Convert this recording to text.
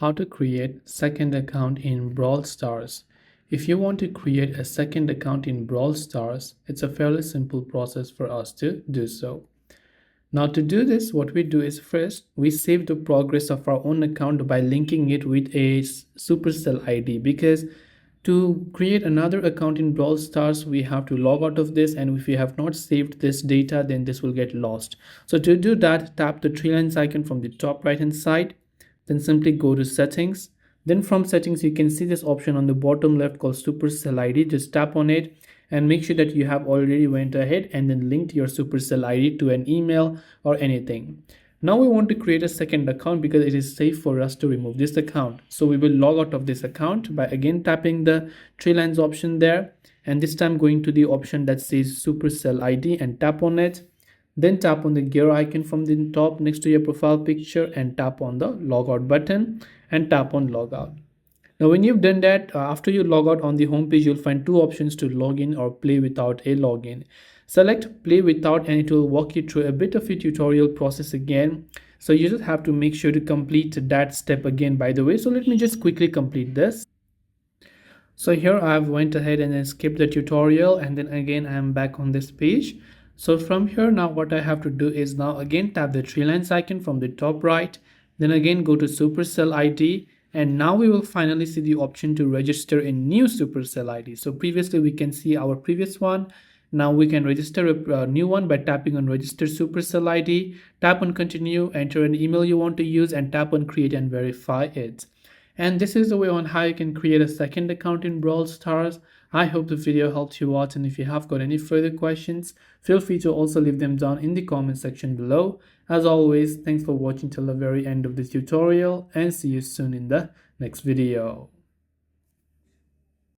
How to create second account in Brawl Stars. If you want to create a second account in Brawl Stars, it's a fairly simple process for us to do so. Now to do this, what we do is first we save the progress of our own account by linking it with a Supercell ID, because to create another account in Brawl Stars we have to log out of this, and if we have not saved this data then this will get lost. So to do that, tap the three lines icon from the top right hand side, then simply go to settings. Then from settings you can see this option on the bottom left called Supercell ID. Just tap on it and make sure that you have already went ahead and then linked your Supercell ID to an email or anything. Now we want to create a second account because it is safe for us to remove this account. So we will log out of this account by again tapping the three lines option there, and this time going to the option that says Supercell ID and tap on it. Then tap on the gear icon from the top next to your profile picture and tap on the logout button and tap on logout. Now when you've done that, after you log out on the home page, you'll find two options to log in or play without a login. Select play without and it will walk you through a bit of a tutorial process again. So you just have to make sure to complete that step again, by the way. So let me just quickly complete this. So here I've went ahead and then skipped the tutorial, and then again I'm back on this page. So from here now what I have to do is now again tap the three lines icon from the top right, then again go to Supercell ID, and now we will finally see the option to register a new Supercell ID. So previously we can see our previous one. Now we can register a new one by tapping on register Supercell ID, tap on continue, enter an email you want to use, and tap on create and verify it. And this is the way on how you can create a second account in Brawl Stars. I hope the video helped you out, and if you have got any further questions, feel free to also leave them down in the comment section below. As always, thanks for watching till the very end of this tutorial, and see you soon in the next video.